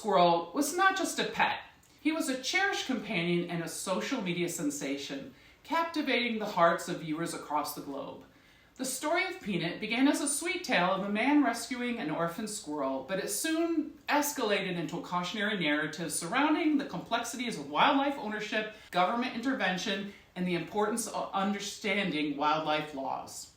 squirrel was not just a pet. He was a cherished companion and a social media sensation, captivating the hearts of viewers across the globe. The story of Peanut began as a sweet tale of a man rescuing an orphaned squirrel, but it soon escalated into a cautionary narrative surrounding the complexities of wildlife ownership, government intervention, and the importance of understanding wildlife laws.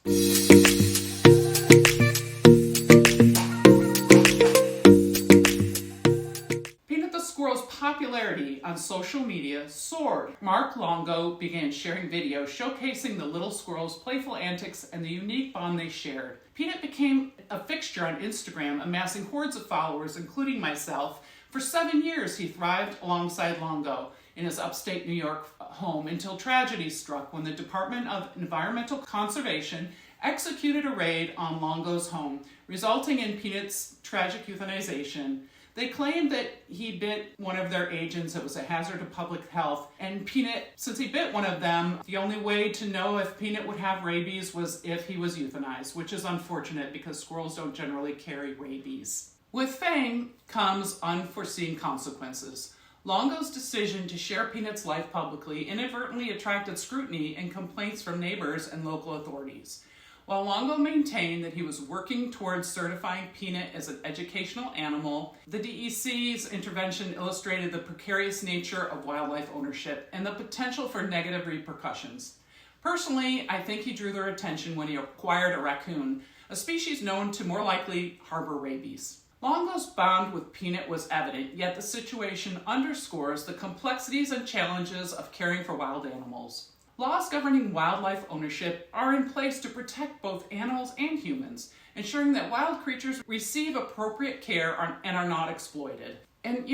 Squirrel's popularity on social media soared. Mark Longo began sharing videos showcasing the little squirrel's playful antics and the unique bond they shared. Peanut became a fixture on Instagram, amassing hordes of followers, including myself. For 7 years, he thrived alongside Longo in his upstate New York home until tragedy struck when the Department of Environmental Conservation executed a raid on Longo's home, resulting in Peanut's tragic euthanization. They claimed that he bit one of their agents. It was a hazard to public health. And Peanut, since he bit one of them, the only way to know if Peanut would have rabies was if he was euthanized, which is unfortunate because squirrels don't generally carry rabies. With fame comes unforeseen consequences. Longo's decision to share Peanut's life publicly inadvertently attracted scrutiny and complaints from neighbors and local authorities. While Longo maintained that he was working towards certifying Peanut as an educational animal, the DEC's intervention illustrated the precarious nature of wildlife ownership and the potential for negative repercussions. Personally, I think he drew their attention when he acquired a raccoon, a species known to more likely harbor rabies. Longo's bond with Peanut was evident, yet the situation underscores the complexities and challenges of caring for wild animals. Laws governing wildlife ownership are in place to protect both animals and humans, ensuring that wild creatures receive appropriate care and are not exploited. And,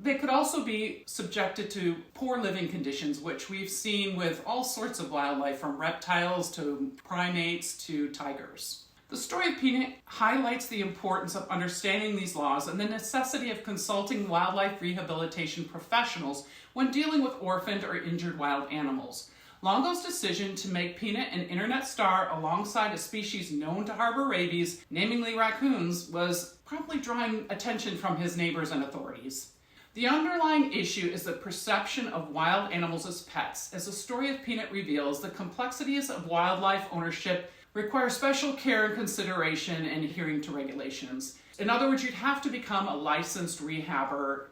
they could also be subjected to poor living conditions, which we've seen with all sorts of wildlife, from reptiles to primates to tigers. The story of Peanut highlights the importance of understanding these laws and the necessity of consulting wildlife rehabilitation professionals when dealing with orphaned or injured wild animals. Longo's decision to make Peanut an internet star alongside a species known to harbor rabies, namely raccoons, was probably drawing attention from his neighbors and authorities. The underlying issue is the perception of wild animals as pets. As the story of Peanut reveals, the complexities of wildlife ownership require special care and consideration and adhering to regulations. In other words, you'd have to become a licensed rehabber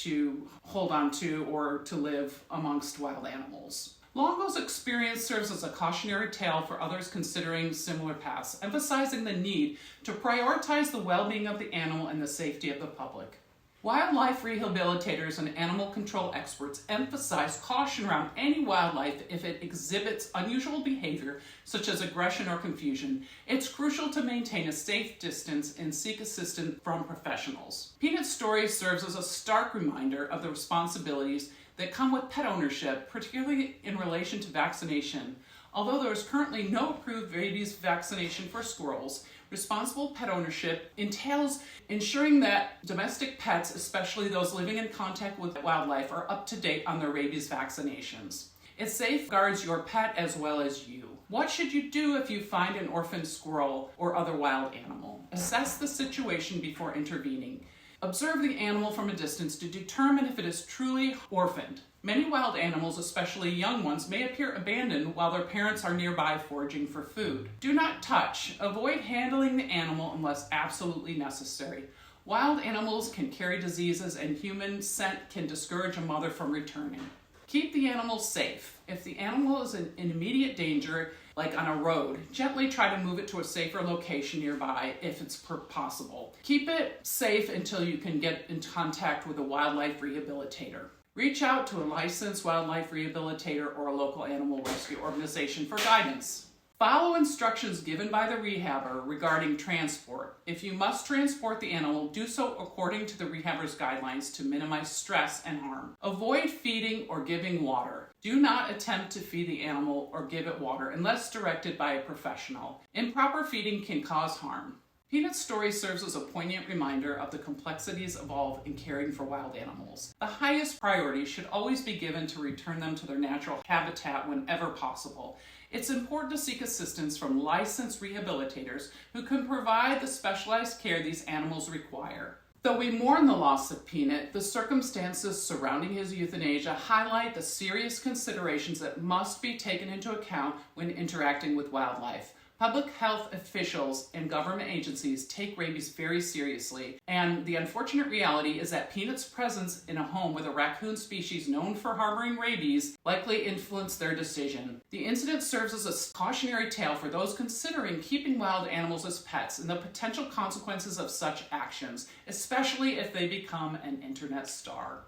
to hold on to or to live amongst wild animals. Longo's experience serves as a cautionary tale for others considering similar paths, emphasizing the need to prioritize the well-being of the animal and the safety of the public. Wildlife rehabilitators and animal control experts emphasize caution around any wildlife if it exhibits unusual behavior, such as aggression or confusion. It's crucial to maintain a safe distance and seek assistance from professionals. Peanut's story serves as a stark reminder of the responsibilities that come with pet ownership, particularly in relation to vaccination. Although there is currently no approved rabies vaccination for squirrels, responsible pet ownership entails ensuring that domestic pets, especially those living in contact with wildlife, are up to date on their rabies vaccinations. It safeguards your pet as well as you. What should you do if you find an orphaned squirrel or other wild animal? Assess the situation before intervening. Observe the animal from a distance to determine if it is truly orphaned. Many wild animals, especially young ones, may appear abandoned while their parents are nearby foraging for food. Do not touch. Avoid handling the animal unless absolutely necessary. Wild animals can carry diseases, and human scent can discourage a mother from returning. Keep the animal safe. If the animal is in immediate danger, like on a road, gently try to move it to a safer location nearby if it's possible. Keep it safe until you can get in contact with a wildlife rehabilitator. Reach out to a licensed wildlife rehabilitator or a local animal rescue organization for guidance. Follow instructions given by the rehabber regarding transport. If you must transport the animal, do so according to the rehabber's guidelines to minimize stress and harm. Avoid feeding or giving water. Do not attempt to feed the animal or give it water unless directed by a professional. Improper feeding can cause harm. Peanut's story serves as a poignant reminder of the complexities involved in caring for wild animals. The highest priority should always be given to return them to their natural habitat whenever possible. It's important to seek assistance from licensed rehabilitators who can provide the specialized care these animals require. Though we mourn the loss of Peanut, the circumstances surrounding his euthanasia highlight the serious considerations that must be taken into account when interacting with wildlife. Public health officials and government agencies take rabies very seriously, and the unfortunate reality is that Peanut's presence in a home with a raccoon species known for harboring rabies likely influenced their decision. The incident serves as a cautionary tale for those considering keeping wild animals as pets and the potential consequences of such actions, especially if they become an internet star.